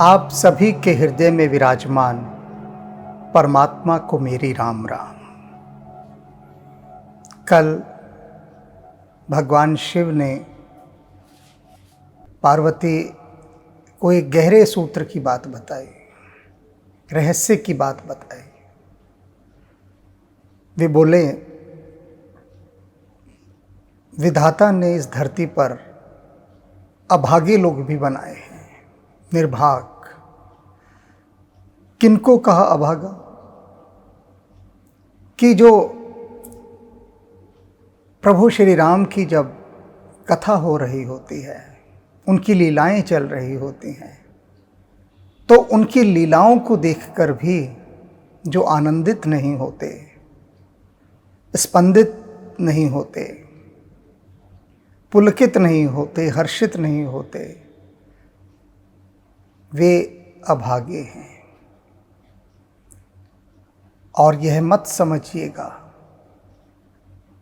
आप सभी के हृदय में विराजमान परमात्मा को मेरी राम राम। कल भगवान शिव ने पार्वती को एक गहरे सूत्र की बात बताई, रहस्य की बात बताई। वे बोले, विधाता ने इस धरती पर अभागे लोग भी बनाए हैं, निर्भाग। किनको कहा अभागा? कि जो प्रभु श्री राम की जब कथा हो रही होती है, उनकी लीलाएं चल रही होती हैं, तो उनकी लीलाओं को देखकर भी जो आनंदित नहीं होते, स्पंदित नहीं होते, पुलकित नहीं होते, हर्षित नहीं होते, वे अभागे हैं। और यह मत समझिएगा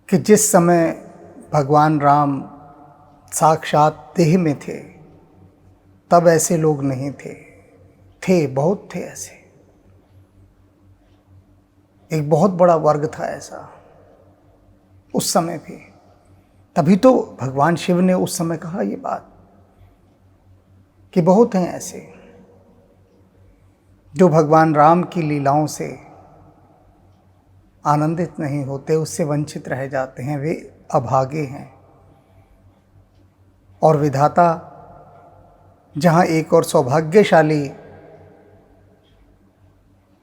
कि जिस समय भगवान राम साक्षात देह में थे, तब ऐसे लोग नहीं थे, बहुत थे ऐसे। एक बहुत बड़ा वर्ग था ऐसा उस समय भी। तभी तो भगवान शिव ने उस समय कहा ये बात कि बहुत हैं ऐसे जो भगवान राम की लीलाओं से आनंदित नहीं होते, उससे वंचित रह जाते हैं, वे अभागे हैं। और विधाता जहाँ एक और सौभाग्यशाली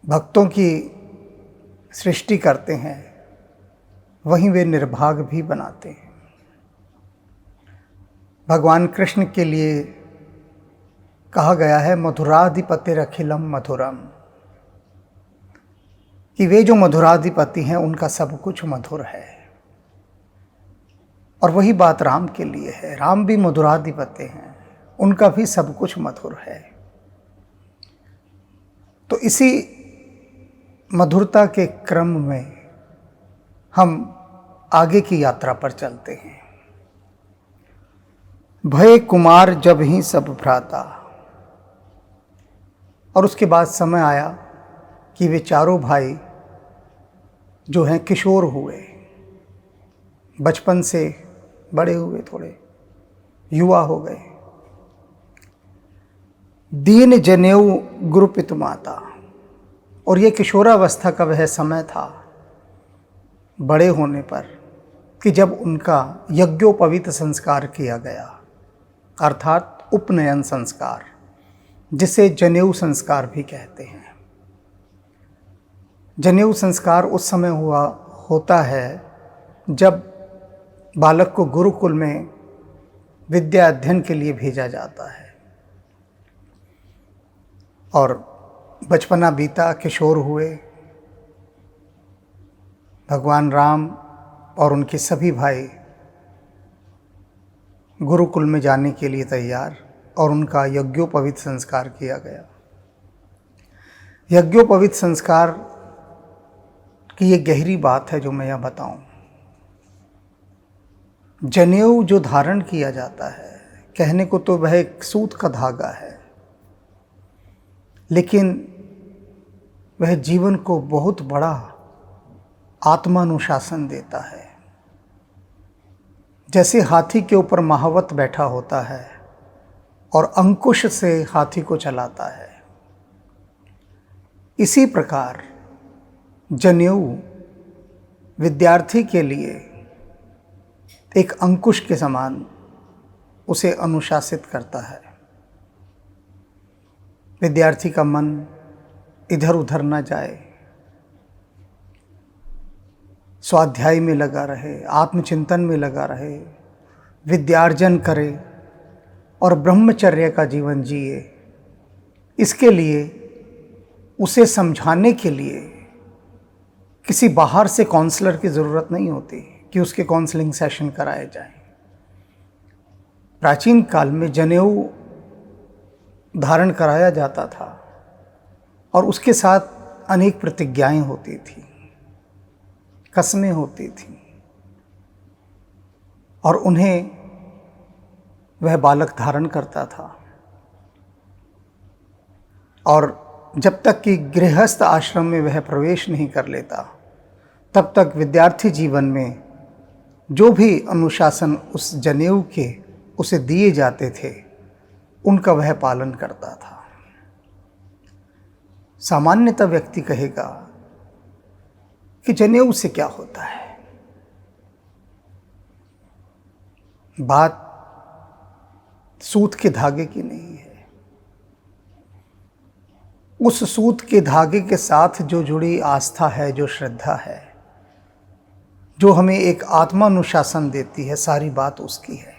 भक्तों की सृष्टि करते हैं, वहीं वे निर्भाग भी बनाते हैं। भगवान कृष्ण के लिए कहा गया है, मधुराधिपतिरखिलम मधुरम, कि वे जो मधुराधिपति हैं उनका सब कुछ मधुर है। और वही बात राम के लिए है। राम भी मधुराधिपति हैं, उनका भी सब कुछ मधुर है। तो इसी मधुरता के क्रम में हम आगे की यात्रा पर चलते हैं। भय कुमार जब ही सब भ्राता। और उसके बाद समय आया कि वे चारों भाई जो हैं किशोर हुए, बचपन से बड़े हुए, थोड़े युवा हो गए। दीन जनेऊ गुरुपित माता। और ये किशोरावस्था का वह समय था बड़े होने पर कि जब उनका यज्ञोपवीत संस्कार किया गया, अर्थात उपनयन संस्कार, जिसे जनेऊ संस्कार भी कहते हैं। जनेऊ संस्कार उस समय होता है जब बालक को गुरुकुल में विद्या अध्ययन के लिए भेजा जाता है। और बचपना बीता, किशोर हुए, भगवान राम और उनके सभी भाई गुरुकुल में जाने के लिए तैयार, और उनका यज्ञोपवीत संस्कार किया गया। यज्ञोपवीत संस्कार की ये गहरी बात है जो मैं यहाँ बताऊं। जनेऊ जो धारण किया जाता है, कहने को तो वह एक सूत का धागा है, लेकिन वह जीवन को बहुत बड़ा आत्मानुशासन देता है। जैसे हाथी के ऊपर महावत बैठा होता है और अंकुश से हाथी को चलाता है, इसी प्रकार जनेऊ विद्यार्थी के लिए एक अंकुश के समान उसे अनुशासित करता है। विद्यार्थी का मन इधर उधर न जाए, स्वाध्याय में लगा रहे, आत्मचिंतन में लगा रहे, विद्यार्जन करे और ब्रह्मचर्य का जीवन जिए। इसके लिए उसे समझाने के लिए किसी बाहर से काउंसलर की ज़रूरत नहीं होती कि उसके काउंसलिंग सेशन कराए जाएं। प्राचीन काल में जनेऊ धारण कराया जाता था और उसके साथ अनेक प्रतिज्ञाएं होती थी, कसमें होती थी, और उन्हें वह बालक धारण करता था। और जब तक कि गृहस्थ आश्रम में वह प्रवेश नहीं कर लेता, तब तक विद्यार्थी जीवन में जो भी अनुशासन उस जनेऊ के उसे दिए जाते थे, उनका वह पालन करता था। सामान्यतः व्यक्ति कहेगा कि जनेऊ से क्या होता है। बात सूत के धागे की नहीं है। उस सूत के धागे के साथ जो जुड़ी आस्था है, जो श्रद्धा है, जो हमें एक आत्मानुशासन देती है, सारी बात उसकी है।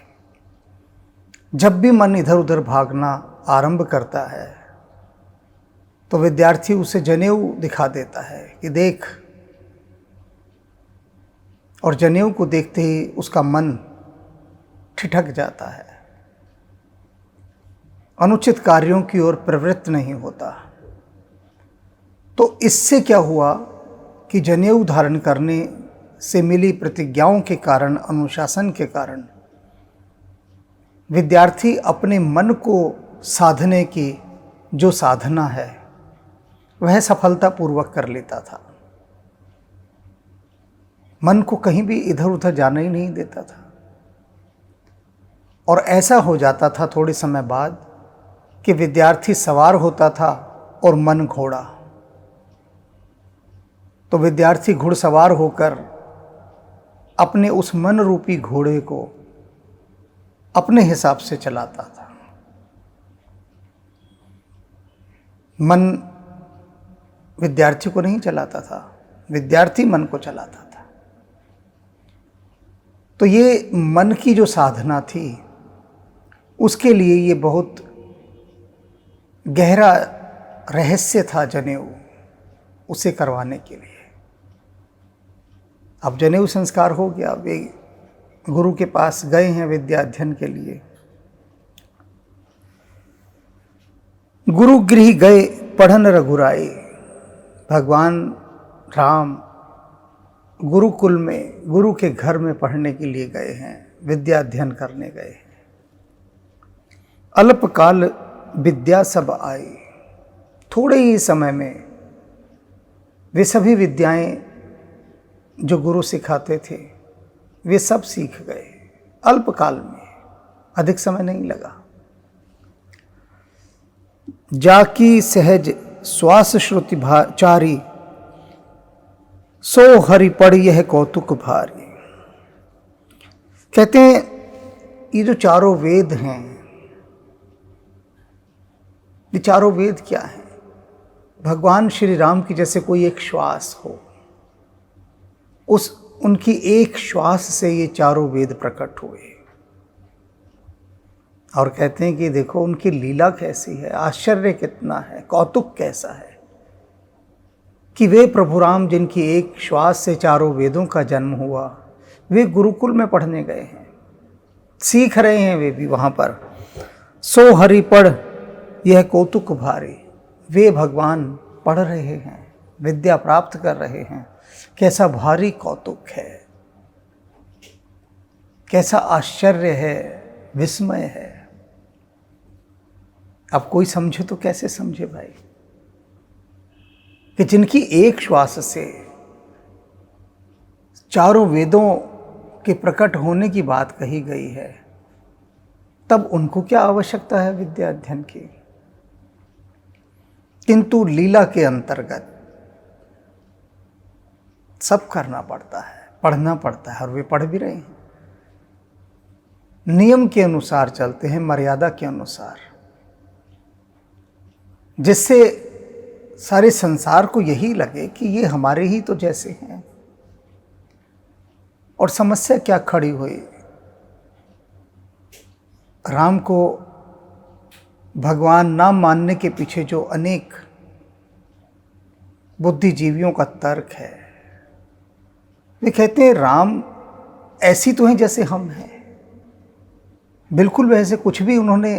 जब भी मन इधर उधर भागना आरंभ करता है तो विद्यार्थी उसे जनेऊ दिखा देता है कि देख, और जनेऊ को देखते ही उसका मन ठिठक जाता है, अनुचित कार्यों की ओर प्रवृत्त नहीं होता। तो इससे क्या हुआ कि जनेऊ धारण करने से मिली प्रतिज्ञाओं के कारण, अनुशासन के कारण विद्यार्थी अपने मन को साधने की जो साधना है वह सफलतापूर्वक कर लेता था। मन को कहीं भी इधर उधर जाने ही नहीं देता था। और ऐसा हो जाता था थोड़े समय बाद कि विद्यार्थी सवार होता था और मन घोड़ा। तो विद्यार्थी घुड़सवार होकर अपने उस मन रूपी घोड़े को अपने हिसाब से चलाता था। मन विद्यार्थी को नहीं चलाता था, विद्यार्थी मन को चलाता था। तो ये मन की जो साधना थी, उसके लिए ये बहुत गहरा रहस्य था जनेऊ, उसे करवाने के लिए। अब जनेऊ संस्कार हो गया, वे गुरु के पास गए हैं विद्या अध्ययन के लिए। गुरु गृह गए पढ़न रघुराई। भगवान राम गुरुकुल में, गुरु के घर में पढ़ने के लिए गए हैं, विद्या अध्ययन करने गए हैं। अल्पकाल विद्या सब आई। थोड़े ही समय में वे सभी विद्याएं जो गुरु सिखाते थे वे सब सीख गए, अल्पकाल में, अधिक समय नहीं लगा। जाकी सहज श्वास श्रुति चारी, सो हरि पड़ यह कौतुक भारी। कहते हैं ये जो चारों वेद हैं, ये चारों वेद क्या हैं? भगवान श्री राम की जैसे कोई एक श्वास हो, उस उनकी एक श्वास से ये चारों वेद प्रकट हुए। और कहते हैं कि देखो उनकी लीला कैसी है, आश्चर्य कितना है, कौतुक कैसा है कि वे प्रभु राम जिनकी एक श्वास से चारों वेदों का जन्म हुआ, वे गुरुकुल में पढ़ने गए हैं, सीख रहे हैं वे भी वहाँ पर। सो हरि पढ़ यह कौतुक भारी। वे भगवान पढ़ रहे हैं, विद्या प्राप्त कर रहे हैं, कैसा भारी कौतुक है, कैसा आश्चर्य है, विस्मय है। अब कोई समझे तो कैसे समझे भाई, कि जिनकी एक श्वास से चारों वेदों के प्रकट होने की बात कही गई है, तब उनको क्या आवश्यकता है विद्या अध्ययन की। किंतु लीला के अंतर्गत सब करना पड़ता है, पढ़ना पड़ता है, और वे पढ़ भी रहे हैं। नियम के अनुसार चलते हैं, मर्यादा के अनुसार, जिससे सारे संसार को यही लगे कि ये हमारे ही तो जैसे हैं। और समस्या क्या खड़ी हुई, राम को भगवान ना मानने के पीछे जो अनेक बुद्धिजीवियों का तर्क है, वे कहते हैं राम ऐसी तो हैं जैसे हम हैं, बिल्कुल वैसे, कुछ भी उन्होंने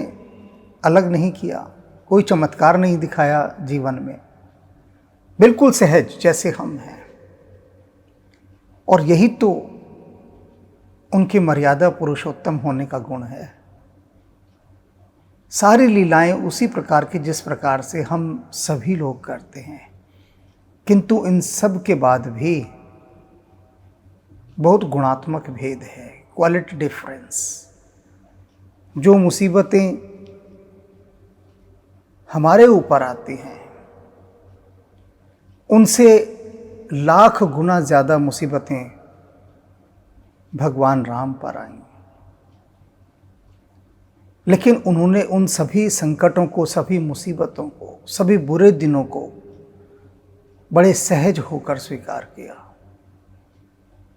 अलग नहीं किया, कोई चमत्कार नहीं दिखाया जीवन में, बिल्कुल सहज जैसे हम हैं। और यही तो उनकी मर्यादा पुरुषोत्तम होने का गुण है। सारी लीलाएं उसी प्रकार की जिस प्रकार से हम सभी लोग करते हैं, किंतु इन सब के बाद भी बहुत गुणात्मक भेद है, क्वालिटी डिफरेंस। जो मुसीबतें हमारे ऊपर आती हैं उनसे लाख गुना ज़्यादा मुसीबतें भगवान राम पर आईं, लेकिन उन्होंने उन सभी संकटों को, सभी मुसीबतों को, सभी बुरे दिनों को बड़े सहज होकर स्वीकार किया,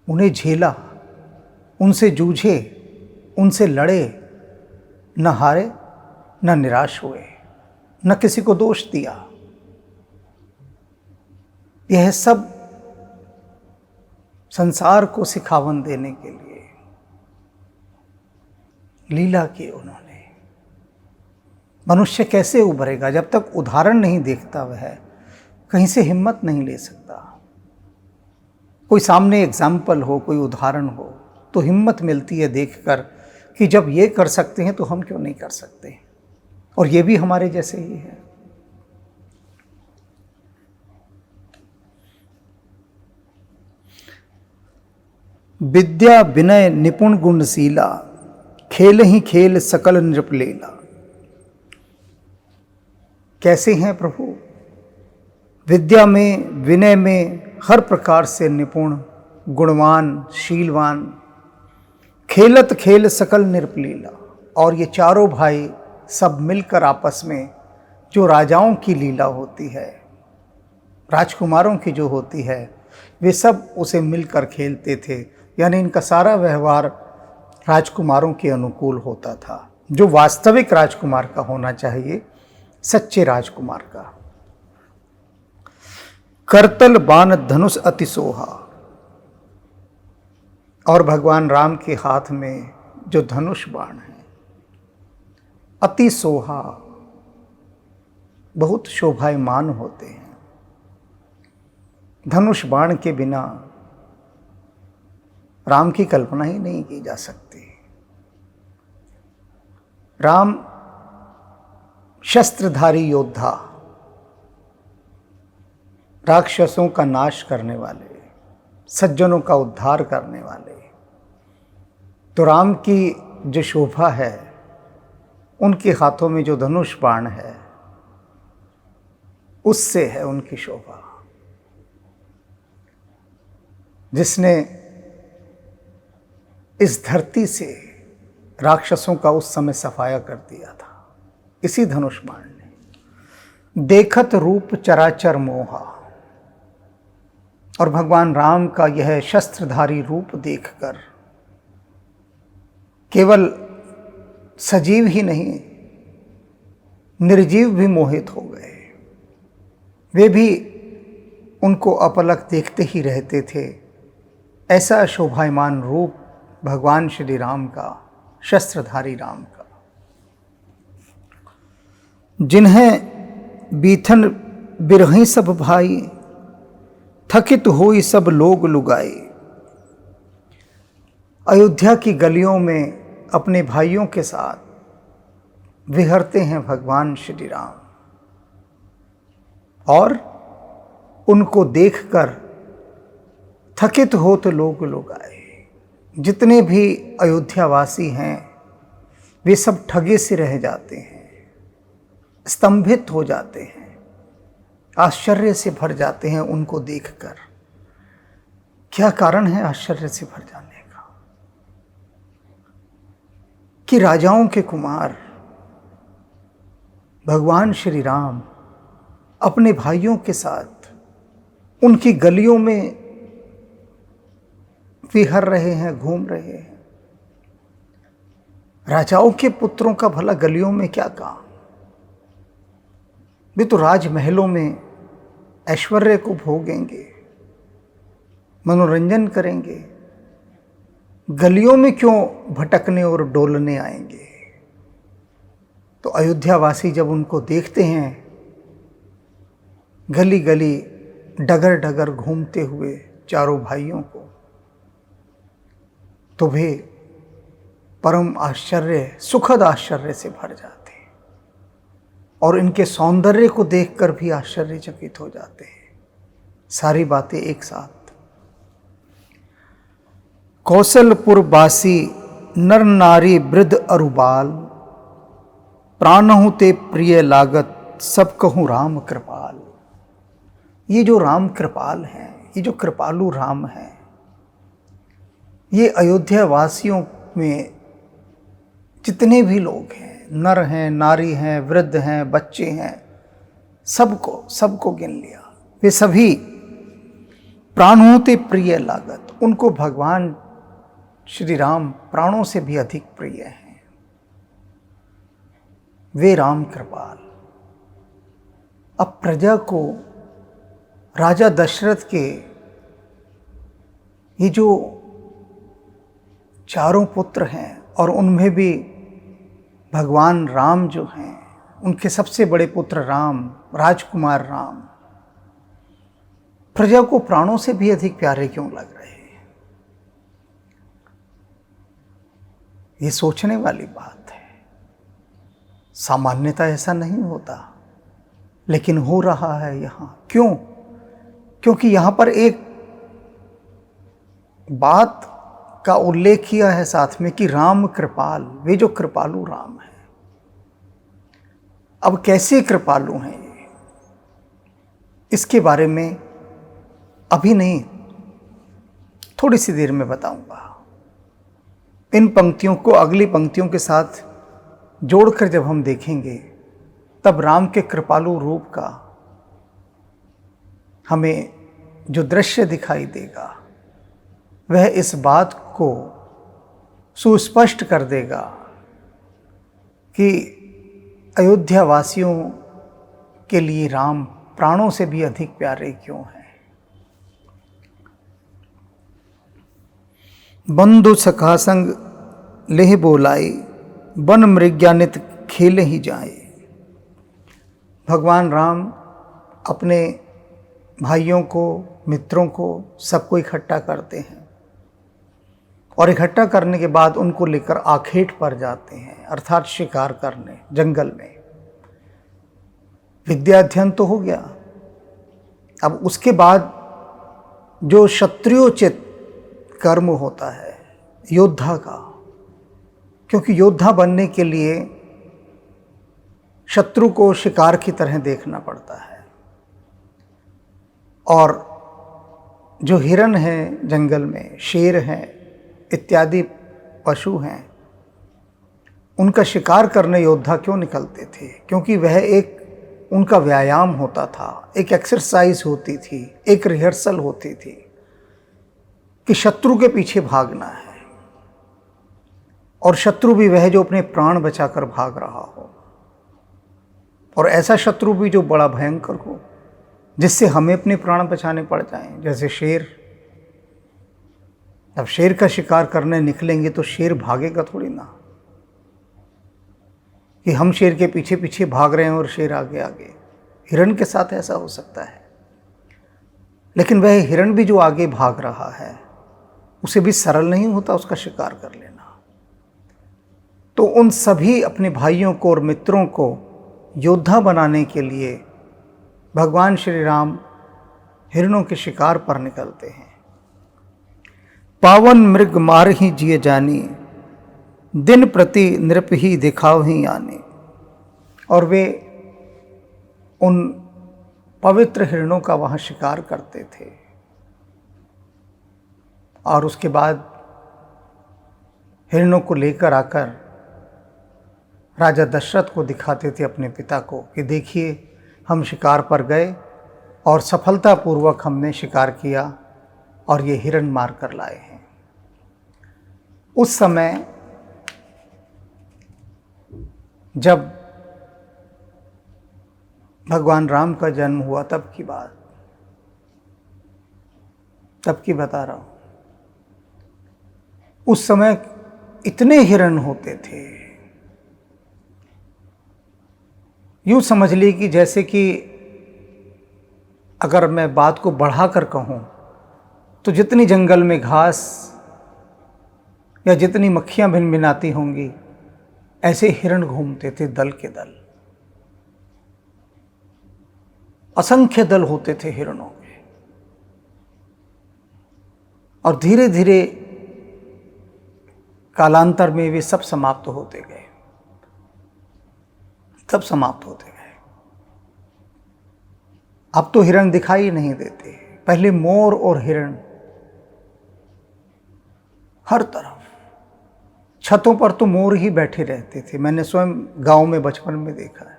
उन्हें झेला, उनसे जूझे, उनसे लड़े, न हारे, न निराश हुए, न किसी को दोष दिया। यह सब संसार को सिखावन देने के लिए लीला की उन्होंने। मनुष्य कैसे उभरेगा? जब तक उदाहरण नहीं देखता वह कहीं से हिम्मत नहीं ले सकता। कोई सामने एग्जाम्पल हो, कोई उदाहरण हो, तो हिम्मत मिलती है देखकर कि जब ये कर सकते हैं तो हम क्यों नहीं कर सकते। और ये भी हमारे जैसे ही है। विद्या विनय निपुण गुणशीला, खेल ही खेल सकल नृपलेला। कैसे हैं प्रभु? विद्या में, विनय में हर प्रकार से निपुण, गुणवान, शीलवान, खेलत खेल सकल नृपलीला। और ये चारों भाई सब मिलकर आपस में जो राजाओं की लीला होती है, राजकुमारों की जो होती है, वे सब उसे मिलकर खेलते थे। यानी इनका सारा व्यवहार राजकुमारों के अनुकूल होता था, जो वास्तविक राजकुमार का होना चाहिए, सच्चे राजकुमार का। करतल बाण धनुष अति सोहा। और भगवान राम के हाथ में जो धनुष बाण है, अति सोहा, बहुत शोभायमान होते हैं। धनुष बाण के बिना राम की कल्पना ही नहीं की जा सकती। राम शस्त्रधारी योद्धा, राक्षसों का नाश करने वाले, सज्जनों का उद्धार करने वाले। तो राम की जो शोभा है, उनके हाथों में जो धनुष बाण है, उससे है उनकी शोभा। जिसने इस धरती से राक्षसों का उस समय सफाया कर दिया था, इसी धनुष बाण ने। देखत रूप चराचर मोहा। और भगवान राम का यह शस्त्रधारी रूप देखकर केवल सजीव ही नहीं, निर्जीव भी मोहित हो गए। वे भी उनको अपलक देखते ही रहते थे। ऐसा शोभायमान रूप भगवान श्री राम का, शस्त्रधारी राम का। जिन्हें बीथन बिरहीं सब भाई, थकित होई सब लोग लुगाई। अयोध्या की गलियों में अपने भाइयों के साथ विहरते हैं भगवान श्री राम, और उनको देखकर थकित हो तो लोग लुगाए। जितने भी अयोध्यावासी हैं वे सब ठगे से रह जाते हैं, स्तंभित हो जाते हैं, आश्चर्य से भर जाते हैं उनको देखकर। क्या कारण है आश्चर्य से भर जाने का? कि राजाओं के कुमार भगवान श्री राम अपने भाइयों के साथ उनकी गलियों में विहर रहे हैं, घूम रहे हैं। राजाओं के पुत्रों का भला गलियों में क्या काम? वे तो राजमहलों में ऐश्वर्य को भोगेंगे, मनोरंजन करेंगे। गलियों में क्यों भटकने और डोलने आएंगे? तो अयोध्यावासी जब उनको देखते हैं गली गली डगर डगर घूमते हुए चारों भाइयों को, तो वे परम आश्चर्य, सुखद आश्चर्य से भर जाते हैं। और इनके सौंदर्य को देखकर भी आश्चर्यचकित हो जाते हैं। सारी बातें एक साथ। कौशलपुर बासी नर नारी वृद्ध अरुबाल, प्राणहु ते प्रिय लागत सब कहूँ राम कृपाल। ये जो राम कृपाल हैं, ये जो कृपालु राम हैं, ये अयोध्या वासियों में जितने भी लोग हैं, नर हैं, नारी हैं, वृद्ध हैं, बच्चे हैं, सबको गिन लिया। वे सभी प्राणों ते प्रिय लागत, उनको भगवान श्री राम प्राणों से भी अधिक प्रिय हैं। वे राम कृपाल। अब प्रजा को राजा दशरथ के ये जो चारों पुत्र हैं और उनमें भी भगवान राम जो हैं, उनके सबसे बड़े पुत्र राम, राजकुमार राम, प्रजा को प्राणों से भी अधिक प्यारे क्यों लग रहे हैं? ये सोचने वाली बात है। सामान्यतः ऐसा नहीं होता, लेकिन हो रहा है यहाँ। क्यों? क्योंकि यहाँ पर एक बात का उल्लेख किया है साथ में कि राम कृपाल, वे जो कृपालु राम हैं। अब कैसे कृपालु हैं ये, इसके बारे में अभी नहीं, थोड़ी सी देर में बताऊंगा। इन पंक्तियों को अगली पंक्तियों के साथ जोड़कर जब हम देखेंगे, तब राम के कृपालु रूप का हमें जो दृश्य दिखाई देगा, वह इस बात को सुस्पष्ट कर देगा कि अयोध्या वासियों के लिए राम प्राणों से भी अधिक प्यारे क्यों हैं। बंधु सखा संग लेह बोलाई, वन मृग्यानित खेले ही जाए। भगवान राम अपने भाइयों को, मित्रों को, सबको इकट्ठा करते हैं और इकट्ठा करने के बाद उनको लेकर आखेट पर जाते हैं, अर्थात शिकार करने जंगल में। विद्या अध्ययन तो हो गया। अब उसके बाद जो क्षत्रियोचित कर्म होता है योद्धा का, क्योंकि योद्धा बनने के लिए शत्रु को शिकार की तरह देखना पड़ता है, और जो हिरण हैं जंगल में, शेर हैं इत्यादि पशु हैं, उनका शिकार करने योद्धा क्यों निकलते थे? क्योंकि वह एक उनका व्यायाम होता था, एक एक्सरसाइज होती थी, एक रिहर्सल होती थी कि शत्रु के पीछे भागना है, और शत्रु भी वह जो अपने प्राण बचाकर भाग रहा हो, और ऐसा शत्रु भी जो बड़ा भयंकर हो, जिससे हमें अपने प्राण बचाने पड़ जाएं, जैसे शेर। अब शेर का शिकार करने निकलेंगे तो शेर भागेगा थोड़ी ना, कि हम शेर के पीछे पीछे भाग रहे हैं और शेर आगे आगे। हिरण के साथ ऐसा हो सकता है, लेकिन वह हिरण भी जो आगे भाग रहा है, उसे भी सरल नहीं होता उसका शिकार कर लेना। तो उन सभी अपने भाइयों को और मित्रों को योद्धा बनाने के लिए भगवान श्री राम हिरणों के शिकार पर निकलते हैं। पावन मृग मार ही जिए जानी, दिन प्रति नृप ही दिखाव ही आने। और वे उन पवित्र हिरणों का वहाँ शिकार करते थे, और उसके बाद हिरणों को लेकर आकर राजा दशरथ को दिखाते थे, अपने पिता को, कि देखिए हम शिकार पर गए और सफलतापूर्वक हमने शिकार किया और ये हिरण मार कर लाए हैं। उस समय जब भगवान राम का जन्म हुआ, तब की बात, तब की बता रहा हूं। उस समय इतने हिरण होते थे, यूँ समझ ली कि जैसे कि अगर मैं बात को बढ़ाकर कहूँ तो जितनी जंगल में घास या जितनी मक्खियाँ भिनभिनाती होंगी, ऐसे हिरण घूमते थे दल के दल। असंख्य दल होते थे हिरणों के, और धीरे धीरे कालांतर में वे सब समाप्त होते गए, सब समाप्त होते गए। अब तो हिरण दिखाई नहीं देते। पहले मोर और हिरण हर तरफ, छतों पर तो मोर ही बैठे रहते थे। मैंने स्वयं गांव में बचपन में देखा है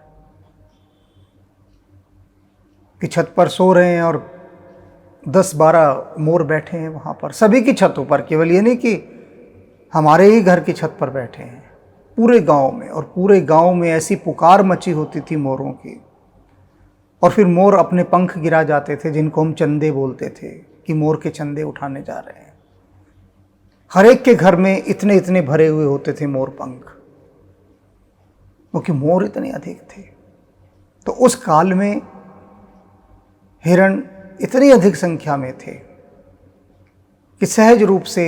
कि छत पर सो रहे हैं और 10-12 मोर बैठे हैं वहां पर, सभी की छतों पर, केवल ये नहीं कि हमारे ही घर की छत पर बैठे हैं, पूरे गांव में। और पूरे गांव में ऐसी पुकार मची होती थी मोरों की, और फिर मोर अपने पंख गिरा जाते थे, जिनको हम चंदे बोलते थे, कि मोर के चंदे उठाने जा रहे हैं। हर एक के घर में इतने इतने भरे हुए होते थे मोर पंख, क्योंकि मोर इतने अधिक थे। तो उस काल में हिरण इतनी अधिक संख्या में थे कि सहज रूप से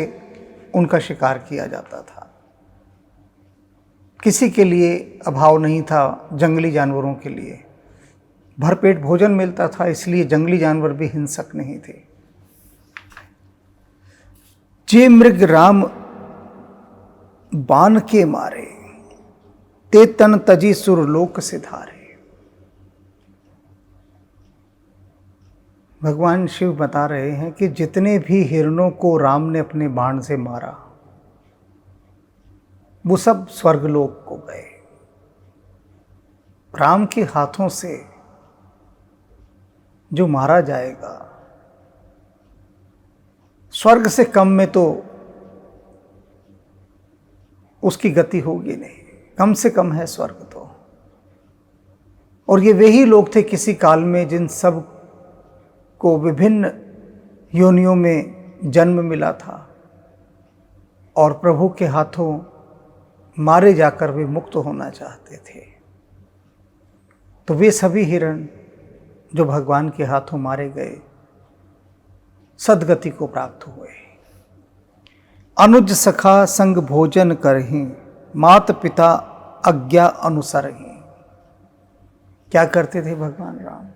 उनका शिकार किया जाता था। किसी के लिए अभाव नहीं था जंगली जानवरों के लिए, भरपेट भोजन मिलता था, इसलिए जंगली जानवर भी हिंसक नहीं थे। जे मृग राम बाण के मारे, ते तन तजी सुरलोक सिधारे। भगवान शिव बता रहे हैं कि जितने भी हिरणों को राम ने अपने बाण से मारा, वो सब स्वर्गलोक को गए। राम के हाथों से जो मारा जाएगा, स्वर्ग से कम में तो उसकी गति होगी नहीं, कम से कम है स्वर्ग तो। और ये वही लोग थे किसी काल में जिन सब को विभिन्न योनियों में जन्म मिला था, और प्रभु के हाथों मारे जाकर वे मुक्त होना चाहते थे। तो वे सभी हिरण जो भगवान के हाथों मारे गए, सदगति को प्राप्त हुए। अनुज सखा संग भोजन करहि, मात पिता आज्ञा अनुसरहि। क्या करते थे भगवान राम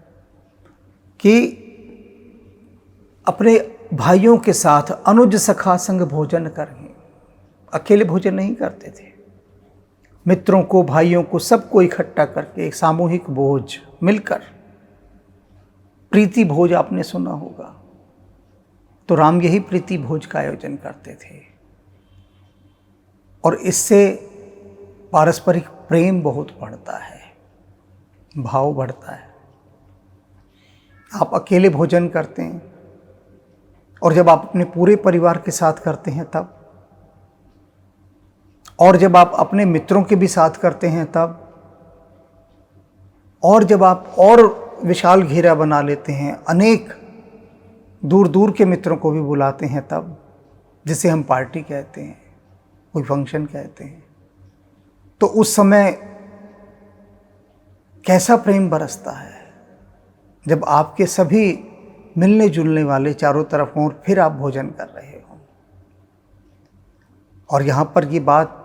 कि अपने भाइयों के साथ अनुज सखा संग भोजन करहि, अकेले भोजन नहीं करते थे। मित्रों को, भाइयों को, सबको इकट्ठा करके एक सामूहिक भोज मिलकर, प्रीति भोज आपने सुना होगा, तो राम यही प्रीति भोज का आयोजन करते थे। और इससे पारस्परिक प्रेम बहुत बढ़ता है, भाव बढ़ता है। आप अकेले भोजन करते हैं, और जब आप अपने पूरे परिवार के साथ करते हैं तब, और जब आप अपने मित्रों के भी साथ करते हैं तब, और जब आप और विशाल घेरा बना लेते हैं, अनेक दूर दूर के मित्रों को भी बुलाते हैं तब, जिसे हम पार्टी कहते हैं, कोई फंक्शन कहते हैं, तो उस समय कैसा प्रेम बरसता है जब आपके सभी मिलने जुलने वाले चारों तरफ हों और फिर आप भोजन कर रहे हो। और यहाँ पर ये बात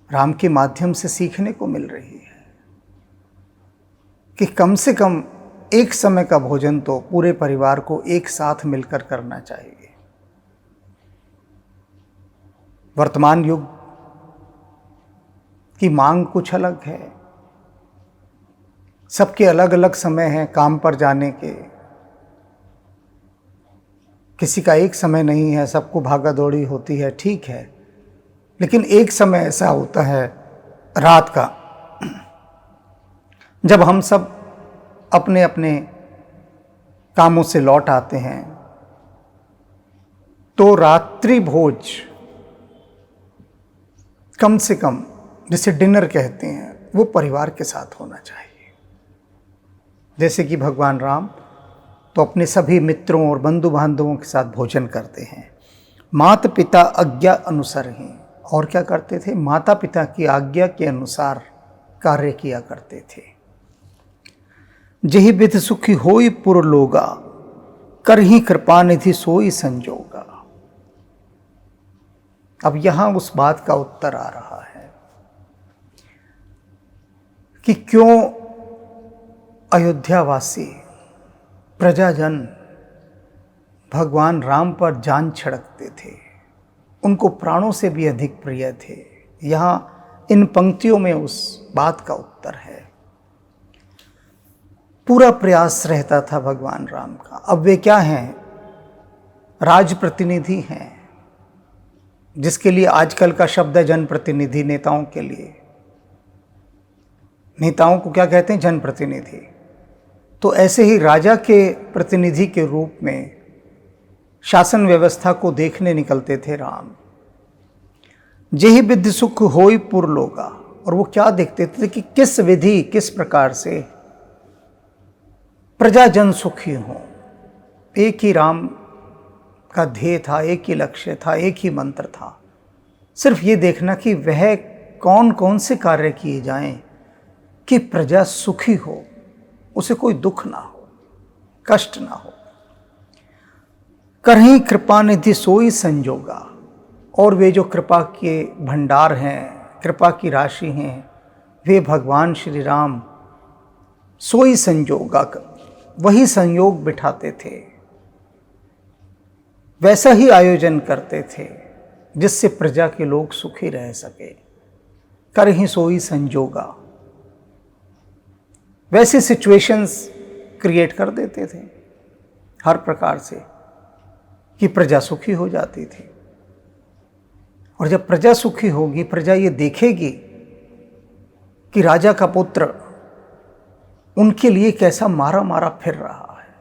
राम के माध्यम से सीखने को मिल रही है कि कम से कम एक समय का भोजन तो पूरे परिवार को एक साथ मिलकर करना चाहिए। वर्तमान युग की मांग कुछ अलग है, सबके अलग अलग समय हैं काम पर जाने के, किसी का एक समय नहीं है, सबको भागा दौड़ी होती है, ठीक है, लेकिन एक समय ऐसा होता है रात का, जब हम सब अपने अपने कामों से लौट आते हैं, तो रात्रि भोज कम से कम, जिसे डिनर कहते हैं, वो परिवार के साथ होना चाहिए। जैसे कि भगवान राम तो अपने सभी मित्रों और बंधु बांधवों के साथ भोजन करते हैं। माता पिता आज्ञा अनुसार ही, और क्या करते थे, माता पिता की आज्ञा के अनुसार कार्य किया करते थे। जेहि विधि सुखी होई पुर लोगा, करही कृपा निधि सोई संजोगा। अब यहां उस बात का उत्तर आ रहा है कि क्यों अयोध्यावासी प्रजाजन भगवान राम पर जान छिड़कते थे, उनको प्राणों से भी अधिक प्रिय थे। यहाँ इन पंक्तियों में उस बात का उत्तर है। पूरा प्रयास रहता था भगवान राम का। अब वे क्या हैं? राजप्रतिनिधि हैं, जिसके लिए आजकल का शब्द है जनप्रतिनिधि। नेताओं के लिए, नेताओं को क्या कहते हैं? जनप्रतिनिधि। तो ऐसे ही राजा के प्रतिनिधि के रूप में शासन व्यवस्था को देखने निकलते थे राम। जेहि विधि सुख होई पुर लोगा। और वो क्या देखते थे कि किस विधि, किस प्रकार से प्रजाजन सुखी हों। एक ही राम का ध्येय था, एक ही लक्ष्य था, एक ही मंत्र था, सिर्फ ये देखना कि वह कौन कौन से कार्य किए जाएं कि प्रजा सुखी हो, उसे कोई दुख ना हो, कष्ट ना हो। करहीं कृपा निधि सोई संजोगा। और वे जो कृपा के भंडार हैं, कृपा की राशि हैं, वे भगवान श्री राम सोई संजोगा, वही संयोग बिठाते थे, वैसा ही आयोजन करते थे जिससे प्रजा के लोग सुखी रह सके। करहीं सोई संजोगा, वैसे सिचुएशंस क्रिएट कर देते थे हर प्रकार से कि प्रजा सुखी हो जाती थी। और जब प्रजा सुखी होगी, प्रजा ये देखेगी कि राजा का पुत्र उनके लिए कैसा मारा मारा फिर रहा है।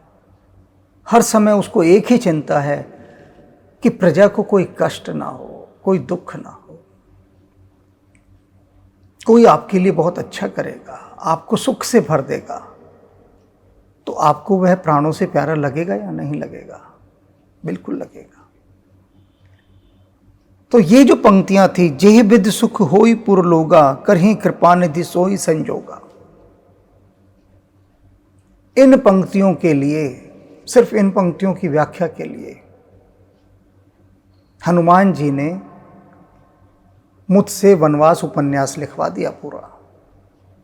हर समय उसको एक ही चिंता है कि प्रजा को कोई कष्ट ना हो, कोई दुख ना हो। कोई आपके लिए बहुत अच्छा करेगा, आपको सुख से भर देगा, तो आपको वह प्राणों से प्यारा लगेगा या नहीं लगेगा? बिल्कुल लगेगा। तो ये जो पंक्तियां थी, जेहि विधि सुख होई पुर लोगा, करहीं कृपा निधि सोई संजोगा, इन पंक्तियों के लिए, सिर्फ इन पंक्तियों की व्याख्या के लिए हनुमान जी ने मुझसे वनवास उपन्यास लिखवा दिया पूरा।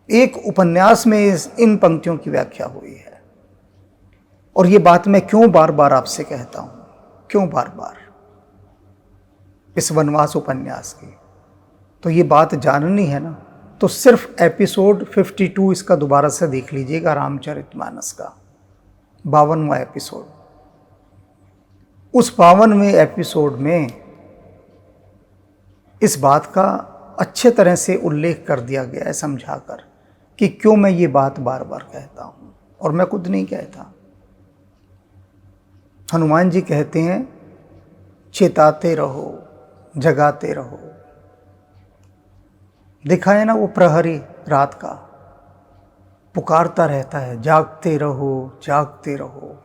एक उपन्यास में इन पंक्तियों की व्याख्या हुई है। और ये बात मैं क्यों बार बार आपसे कहता हूं, क्यों बार बार इस वनवास उपन्यास की? तो ये बात जाननी है ना, तो सिर्फ एपिसोड 52 इसका दोबारा से देख लीजिएगा, रामचरितमानस का 52वां एपिसोड। उस 52वें एपिसोड में इस बात का अच्छे तरह से उल्लेख कर दिया गया है, समझाकर कि क्यों मैं ये बात बार बार कहता हूं। और मैं खुद नहीं कहता, हनुमान जी कहते हैं, चेताते रहो, जगाते रहो। देखा है ना वो प्रहरी रात का पुकारता रहता है, जागते रहो, जागते रहो,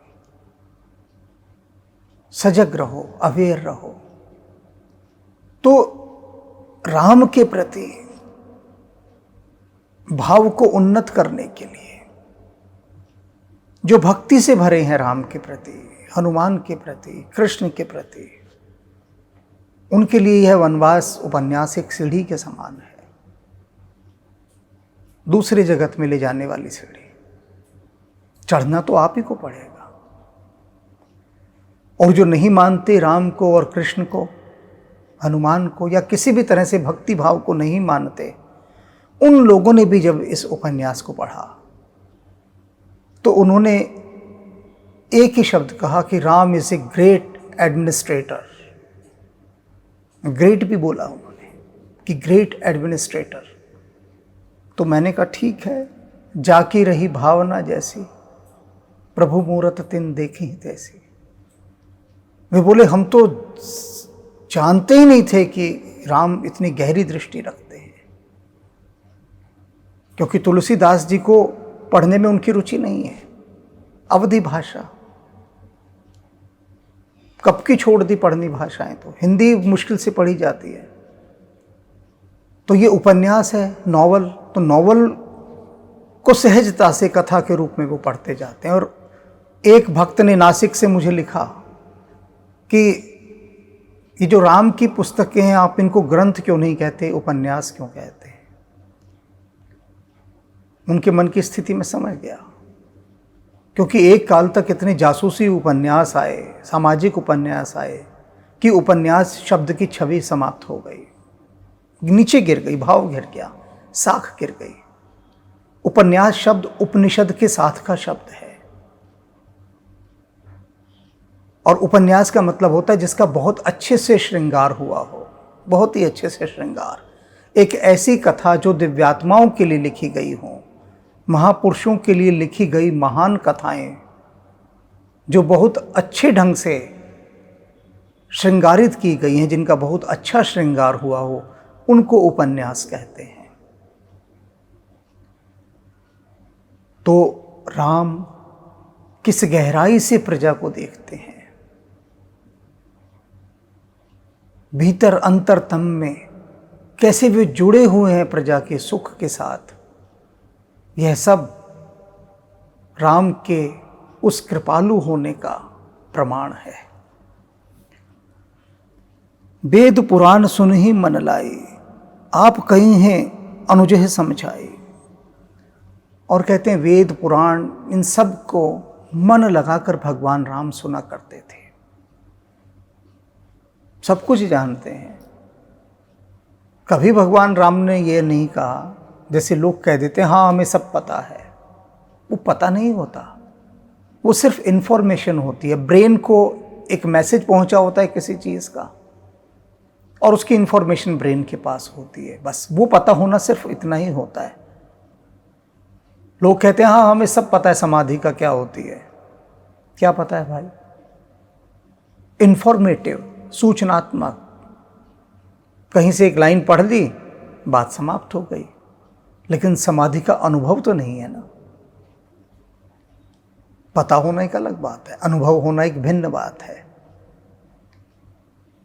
सजग रहो, अवेयर रहो। तो राम के प्रति भाव को उन्नत करने के लिए, जो भक्ति से भरे हैं राम के प्रति, हनुमान के प्रति, कृष्ण के प्रति, उनके लिए यह वनवास उपन्यास एक सीढ़ी के समान है, दूसरे जगत में ले जाने वाली सीढ़ी। चढ़ना तो आप ही को पड़ेगा। और जो नहीं मानते राम को और कृष्ण को, हनुमान को, या किसी भी तरह से भक्ति भाव को नहीं मानते, उन लोगों ने भी जब इस उपन्यास को पढ़ा तो उन्होंने एक ही शब्द कहा कि Ram is a great administrator. Great भी बोला उन्होंने कि ग्रेट एडमिनिस्ट्रेटर। तो मैंने कहा ठीक है, जाकी रही भावना जैसी, प्रभु मूरत तिन देखी तैसी। वे बोले हम तो जानते ही नहीं थे कि राम इतनी गहरी दृष्टि रखते हैं, क्योंकि तुलसीदास जी को पढ़ने में उनकी रुचि नहीं है। अवधी भाषा कब की छोड़ दी पढ़नी भाषाएं, तो हिंदी मुश्किल से पढ़ी जाती है। तो ये उपन्यास है, नॉवल, तो नॉवल को सहजता से कथा के रूप में वो पढ़ते जाते हैं। और एक भक्त ने नासिक से मुझे लिखा कि ये जो राम की पुस्तकें हैं, आप इनको ग्रंथ क्यों नहीं कहते, उपन्यास क्यों कहते हैं? उनके मन की स्थिति में समझ गया। क्योंकि एक काल तक इतने जासूसी उपन्यास आए, सामाजिक उपन्यास आए कि उपन्यास शब्द की छवि समाप्त हो गई, नीचे गिर गई, भाव गिर गया, साख गिर गई। उपन्यास शब्द उपनिषद के साथ का शब्द है, और उपन्यास का मतलब होता है जिसका बहुत अच्छे से श्रृंगार हुआ हो, बहुत ही अच्छे से श्रृंगार। एक ऐसी कथा जो दिव्यात्माओं के लिए लिखी गई हो, महापुरुषों के लिए लिखी गई महान कथाएं जो बहुत अच्छे ढंग से श्रृंगारित की गई हैं, जिनका बहुत अच्छा श्रृंगार हुआ हो, उनको उपन्यास कहते हैं। तो राम किस गहराई से प्रजा को देखते हैं, भीतर अंतरतम में कैसे वे जुड़े हुए हैं प्रजा के सुख के साथ, यह सब राम के उस कृपालु होने का प्रमाण है। वेद पुराण सुन ही मन लाई, आप कहीं हैं अनुजह समझाए। और कहते हैं वेद पुराण इन सब को मन लगाकर भगवान राम सुना करते थे, सब कुछ जानते हैं। कभी भगवान राम ने ये नहीं कहा, जैसे लोग कह देते हैं हाँ हमें सब पता है। वो पता नहीं होता, वो सिर्फ इन्फॉर्मेशन होती है। ब्रेन को एक मैसेज पहुंचा होता है किसी चीज़ का, और उसकी इन्फॉर्मेशन ब्रेन के पास होती है, बस वो पता होना सिर्फ इतना ही होता है। लोग कहते हैं हाँ हमें सब पता है समाधि का क्या होती है। क्या पता है भाई? इन्फॉर्मेटिव, सूचनात्मक। कहीं से एक लाइन पढ़ ली, बात समाप्त हो गई। लेकिन समाधि का अनुभव तो नहीं है ना। पता होना एक अलग बात है, अनुभव होना एक भिन्न बात है।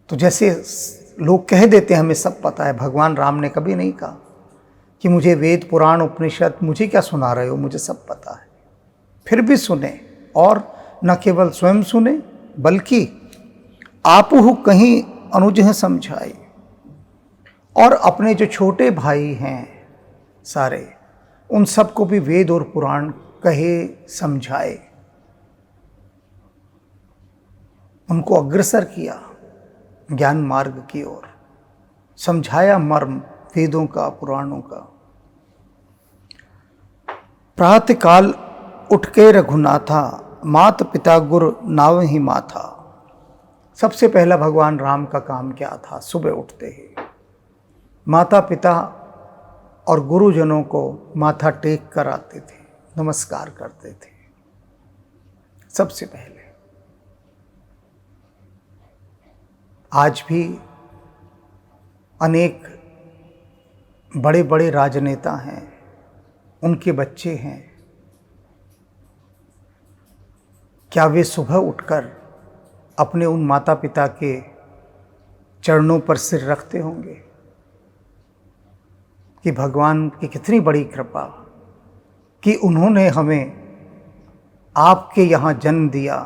तो जैसे लोग कह देते हैं हमें सब पता है, भगवान राम ने कभी नहीं कहा कि मुझे वेद पुराण उपनिषद मुझे क्या सुना रहे हो, मुझे सब पता है। फिर भी सुने, और न केवल स्वयं सुने बल्कि आपहु कहीं अनुजह समझाए, और अपने जो छोटे भाई हैं सारे, उन सबको भी वेद और पुराण कहे, समझाए, उनको अग्रसर किया ज्ञान मार्ग की ओर, समझाया मर्म वेदों का, पुराणों का। प्रातः काल उठ के रघुनाथा, मात पिता गुरु नाव ही माथा। सबसे पहला भगवान राम का काम क्या था? सुबह उठते ही माता पिता और गुरुजनों को माथा टेक कर आते थे, नमस्कार करते थे सबसे पहले। आज भी अनेक बड़े बड़े राजनेता हैं, उनके बच्चे हैं, क्या वे सुबह उठकर अपने उन माता पिता के चरणों पर सिर रखते होंगे कि भगवान की कितनी बड़ी कृपा कि उन्होंने हमें आपके यहाँ जन्म दिया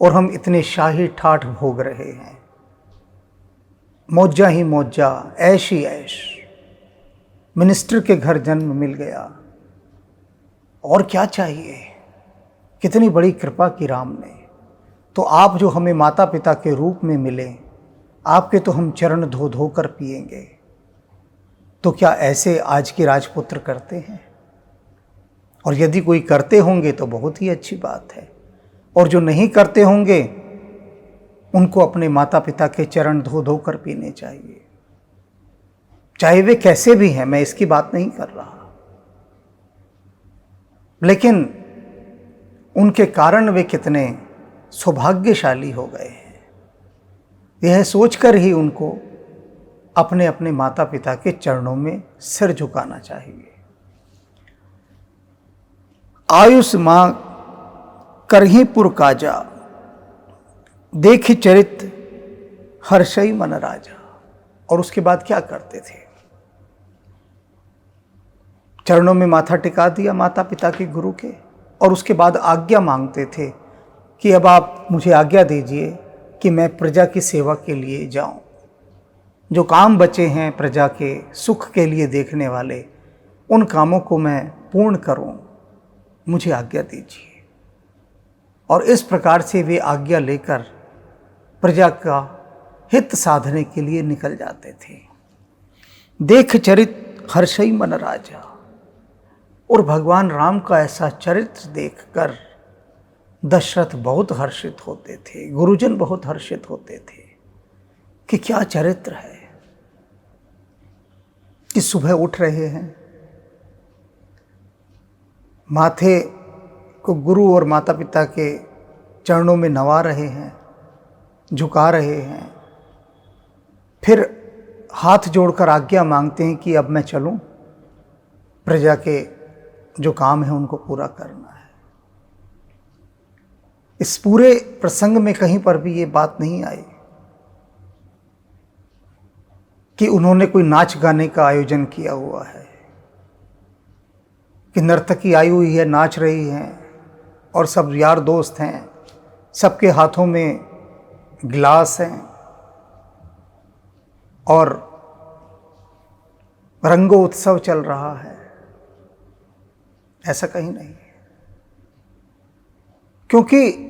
और हम इतने शाही ठाठ भोग रहे हैं, मौजा ही मौजा, ऐश ही ऐश, मिनिस्टर के घर जन्म मिल गया, और क्या चाहिए? कितनी बड़ी कृपा की राम ने। तो आप जो हमें माता पिता के रूप में मिले, आपके तो हम चरण धो धो कर पिएंगे। तो क्या ऐसे आज के राजपुत्र करते हैं? और यदि कोई करते होंगे तो बहुत ही अच्छी बात है, और जो नहीं करते होंगे उनको अपने माता पिता के चरण धो धो कर पीने चाहिए, चाहे वे कैसे भी हैं। मैं इसकी बात नहीं कर रहा, लेकिन उनके कारण वे कितने सौभाग्यशाली हो गए हैं, यह सोचकर ही उनको अपने अपने माता पिता के चरणों में सिर झुकाना चाहिए। आयुष मां करही पुर काजा, देखि चरित हर्षई मन राजा। और उसके बाद क्या करते थे? चरणों में माथा टिका दिया माता पिता के, गुरु के, और उसके बाद आज्ञा मांगते थे कि अब आप मुझे आज्ञा दीजिए कि मैं प्रजा की सेवा के लिए जाऊं, जो काम बचे हैं प्रजा के सुख के लिए देखने वाले, उन कामों को मैं पूर्ण करूं, मुझे आज्ञा दीजिए। और इस प्रकार से वे आज्ञा लेकर प्रजा का हित साधने के लिए निकल जाते थे। देख चरित हर्षई मन राजा, और भगवान राम का ऐसा चरित्र देखकर दशरथ बहुत हर्षित होते थे, गुरुजन बहुत हर्षित होते थे कि क्या चरित्र है कि सुबह उठ रहे हैं, माथे को गुरु और माता पिता के चरणों में नवा रहे हैं, झुका रहे हैं, फिर हाथ जोड़कर आज्ञा मांगते हैं कि अब मैं चलूं, प्रजा के जो काम है उनको पूरा करना है। इस पूरे प्रसंग में कहीं पर भी ये बात नहीं आई कि उन्होंने कोई नाच गाने का आयोजन किया हुआ है, कि नर्तकी आई हुई है, नाच रही हैं और सब यार दोस्त हैं, सबके हाथों में गिलास हैं और रंगो उत्सव चल रहा है। ऐसा कहीं नहीं है, क्योंकि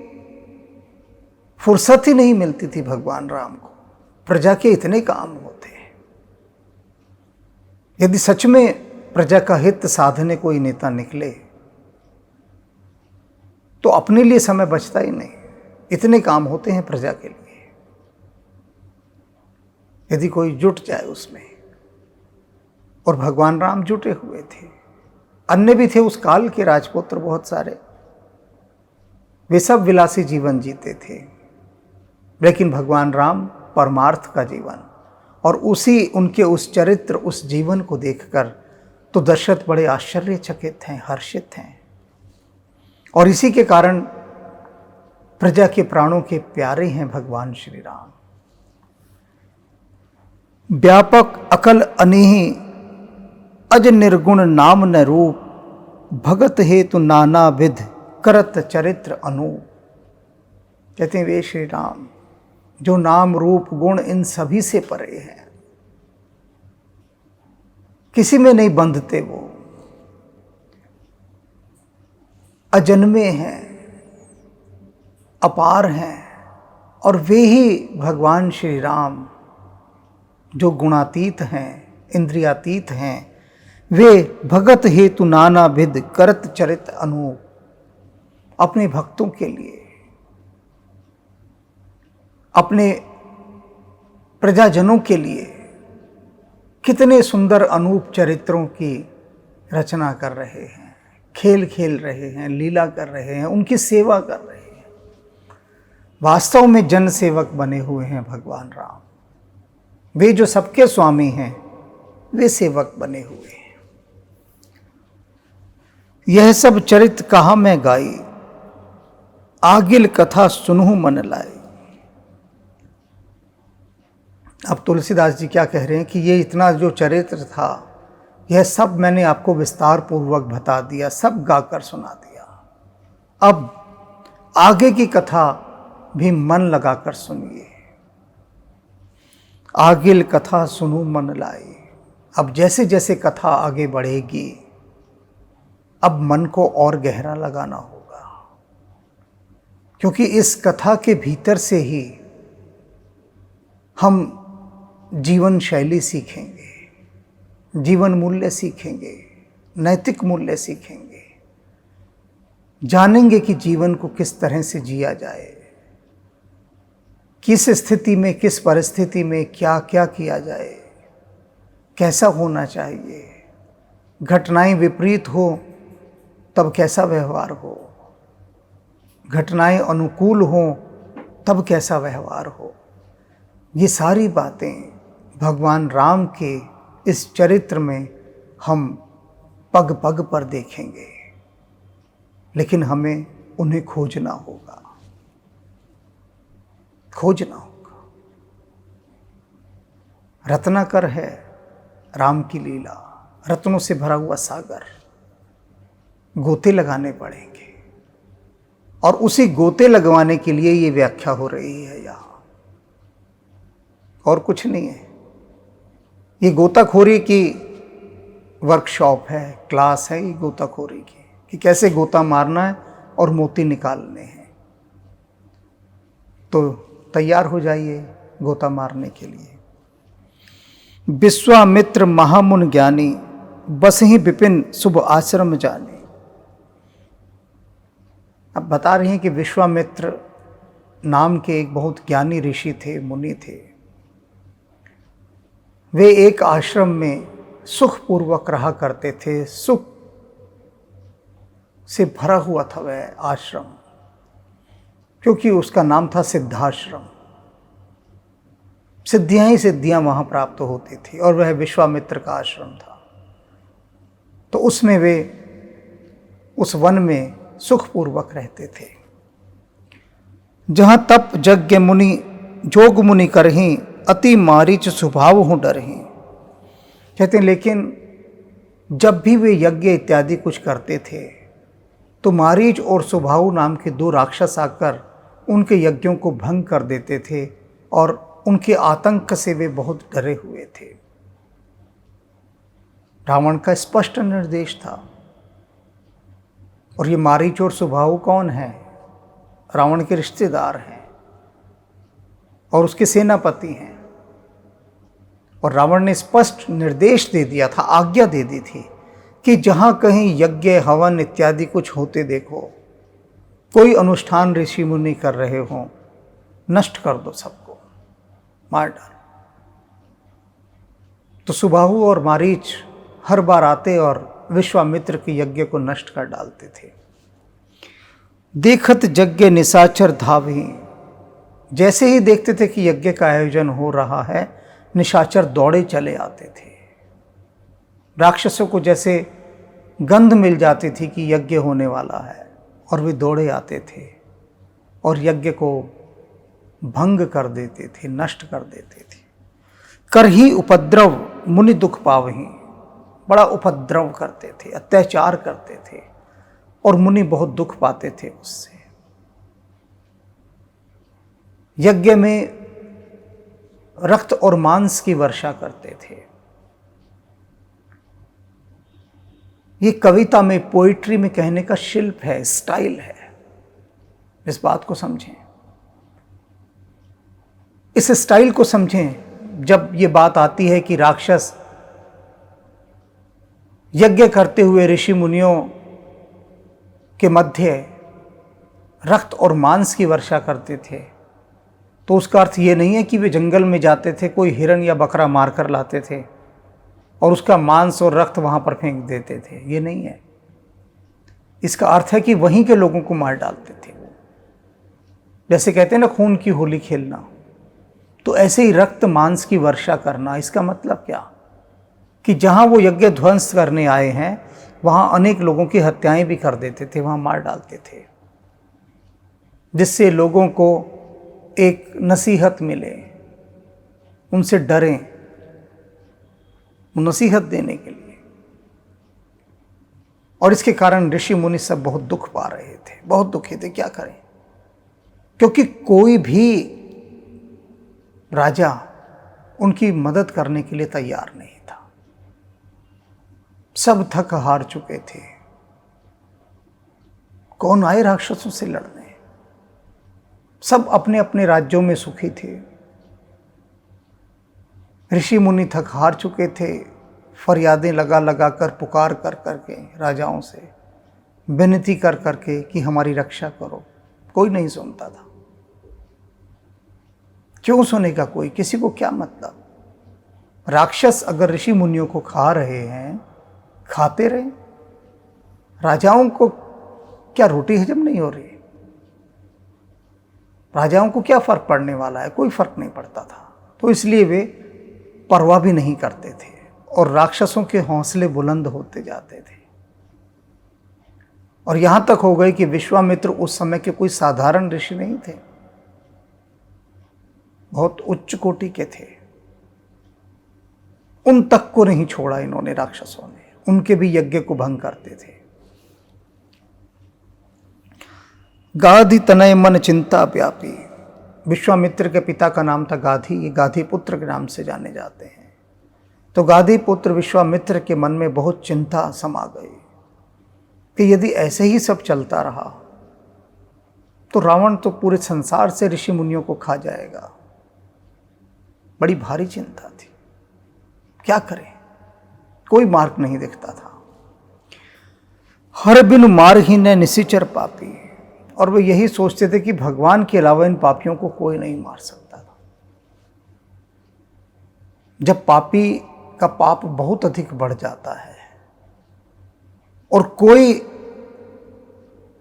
फुर्सत ही नहीं मिलती थी भगवान राम को, प्रजा के इतने काम होते हैं। यदि सच में प्रजा का हित साधने कोई नेता निकले तो अपने लिए समय बचता ही नहीं, इतने काम होते हैं प्रजा के लिए। यदि कोई जुट जाए उसमें, और भगवान राम जुटे हुए थे, अन्य भी थे उस काल के राजपुत्र बहुत सारे, वे सब विलासी जीवन जीते थे, लेकिन भगवान राम परमार्थ का जीवन, और उसी उनके उस चरित्र, उस जीवन को देखकर तो दशरथ बड़े आश्चर्यचकित हैं, हर्षित हैं। और इसी के कारण प्रजा के प्राणों के प्यारे हैं भगवान श्री राम। व्यापक अकल अनेहि अज निर्गुण नाम न रूप, भगत हेतु नाना विध करत चरित्र अनूप। कहते हैं वे श्री राम जो नाम रूप गुण इन सभी से परे हैं, किसी में नहीं बंधते, वो अजन्मे हैं, अपार हैं, और वे ही भगवान श्री राम जो गुणातीत हैं, इंद्रियातीत हैं, वे भगत हेतु नाना विध करत चरित अनूप। अपने भक्तों के लिए, अपने प्रजाजनों के लिए कितने सुंदर अनूप चरित्रों की रचना कर रहे हैं, खेल खेल रहे हैं, लीला कर रहे हैं, उनकी सेवा कर रहे हैं। वास्तव में जन सेवक बने हुए हैं भगवान राम। वे जो सबके स्वामी हैं, वे सेवक बने हुए हैं। यह सब चरित्र कहाँ मैं गाई, आगिल कथा सुनहु मन लाई। अब तुलसीदास जी क्या कह रहे हैं कि ये इतना जो चरित्र था, यह सब मैंने आपको विस्तार पूर्वक बता दिया, सब गाकर सुना दिया। अब आगे की कथा भी मन लगाकर सुनिए। आगिल कथा सुनू मन लाई। अब जैसे जैसे कथा आगे बढ़ेगी, अब मन को और गहरा लगाना होगा, क्योंकि इस कथा के भीतर से ही हम जीवन शैली सीखेंगे, जीवन मूल्य सीखेंगे, नैतिक मूल्य सीखेंगे, जानेंगे कि जीवन को किस तरह से जिया जाए, किस स्थिति में, किस परिस्थिति में क्या क्या किया जाए, कैसा होना चाहिए, घटनाएं विपरीत हो तब कैसा व्यवहार हो, घटनाएं अनुकूल हो तब कैसा व्यवहार हो। ये सारी बातें भगवान राम के इस चरित्र में हम पग पग पर देखेंगे, लेकिन हमें उन्हें खोजना होगा, खोजना होगा। रत्नाकर है राम की लीला, रत्नों से भरा हुआ सागर, गोते लगाने पड़ेंगे, और उसी गोते लगवाने के लिए ये व्याख्या हो रही है यहाँ, और कुछ नहीं है। ये गोताखोरी की वर्कशॉप है, क्लास है ये गोताखोरी की, कि कैसे गोता मारना है और मोती निकालने हैं। तो तैयार हो जाइए गोता मारने के लिए। विश्वामित्र महामुन ज्ञानी, बसहि विपिन शुभ आश्रम जाने। अब बता रही हैं कि विश्वामित्र नाम के एक बहुत ज्ञानी ऋषि थे, मुनि थे। वे एक आश्रम में सुखपूर्वक रहा करते थे। सुख से भरा हुआ था वह आश्रम, क्योंकि उसका नाम था सिद्धाश्रम। सिद्धियां ही सिद्धियां वहां प्राप्त होती थी और वह विश्वामित्र का आश्रम था। तो उसमें वे उस वन में सुखपूर्वक रहते थे। जहां तप यज्ञ मुनि जोग मुनि करहीं, अति मारीच स्वभाव हूँ डरहीं। कहते हैं लेकिन जब भी वे यज्ञ इत्यादि कुछ करते थे तो मारीच और सुभाव नाम के दो राक्षस आकर उनके यज्ञों को भंग कर देते थे और उनके आतंक से वे बहुत डरे हुए थे। रावण का स्पष्ट निर्देश था। और ये मारीच और सुभाव कौन है? रावण के रिश्तेदार हैं और उसके सेनापति हैं। और रावण ने स्पष्ट निर्देश दे दिया था, आज्ञा दे दी थी कि जहां कहीं यज्ञ हवन इत्यादि कुछ होते देखो, कोई अनुष्ठान ऋषि मुनि कर रहे हों, नष्ट कर दो, सबको मार डालो। तो सुबाहु और मारीच हर बार आते और विश्वामित्र के यज्ञ को नष्ट कर डालते थे। देखत यज्ञ निशाचर धावहीं। जैसे ही देखते थे कि यज्ञ का आयोजन हो रहा है, निशाचर दौड़े चले आते थे। राक्षसों को जैसे गंध मिल जाती थी कि यज्ञ होने वाला है और वे दौड़े आते थे और यज्ञ को भंग कर देते थे, नष्ट कर देते थे। कर ही उपद्रव मुनि दुख पावहीं। बड़ा उपद्रव करते थे, अत्याचार करते थे और मुनि बहुत दुख पाते थे उससे। यज्ञ में रक्त और मांस की वर्षा करते थे। ये कविता में, पोइट्री में कहने का शिल्प है, स्टाइल है। इस बात को समझें, इस स्टाइल को समझें। जब ये बात आती है कि राक्षस यज्ञ करते हुए ऋषि मुनियों के मध्य रक्त और मांस की वर्षा करते थे, तो उसका अर्थ ये नहीं है कि वे जंगल में जाते थे, कोई हिरन या बकरा मार कर लाते थे और उसका मांस और रक्त वहां पर फेंक देते थे। ये नहीं है। इसका अर्थ है कि वहीं के लोगों को मार डालते थे वो। जैसे कहते हैं ना, खून की होली खेलना, तो ऐसे ही रक्त मांस की वर्षा करना। इसका मतलब क्या कि जहां वो यज्ञ ध्वंस करने आए हैं वहां अनेक लोगों की हत्याएं भी कर देते थे, वहां मार डालते थे, जिससे लोगों को एक नसीहत मिले, उनसे डरें, नसीहत देने के लिए। और इसके कारण ऋषि मुनि सब बहुत दुख पा रहे थे, बहुत दुखी थे। क्या करें, क्योंकि कोई भी राजा उनकी मदद करने के लिए तैयार नहीं था। सब थक हार चुके थे। कौन आए राक्षसों से लड़ने? सब अपने अपने राज्यों में सुखी थे। ऋषि मुनि थक हार चुके थे। फरियादें लगा लगा कर, पुकार कर करके राजाओं से विनती कर करके कि हमारी रक्षा करो। कोई नहीं सुनता था। क्यों सुनेगा कोई? किसी को क्या मतलब? राक्षस अगर ऋषि मुनियों को खा रहे हैं, खाते रहे। राजाओं को क्या रोटी हजम नहीं हो रही? राजाओं को क्या फर्क पड़ने वाला है? कोई फर्क नहीं पड़ता था। तो इसलिए वे परवाह भी नहीं करते थे और राक्षसों के हौसले बुलंद होते जाते थे। और यहां तक हो गए कि विश्वामित्र उस समय के कोई साधारण ऋषि नहीं थे, बहुत उच्च कोटि के थे। उन तक को नहीं छोड़ा इन्होंने, राक्षसों ने। उनके भी यज्ञ को भंग करते थे। गाधि तनय मन चिंता व्यापी। विश्वामित्र के पिता का नाम था गाधि। ये गाधि पुत्र के नाम से जाने जाते हैं। तो गाधि पुत्र विश्वामित्र के मन में बहुत चिंता समा गई कि यदि ऐसे ही सब चलता रहा तो रावण तो पूरे संसार से ऋषि मुनियों को खा जाएगा। बड़ी भारी चिंता थी, क्या करें, कोई मार्ग नहीं दिखता था। हर बिन मार ही न निशिचर पापी, और वे यही सोचते थे कि भगवान के अलावा इन पापियों को कोई नहीं मार सकता था। जब पापी का पाप बहुत अधिक बढ़ जाता है और कोई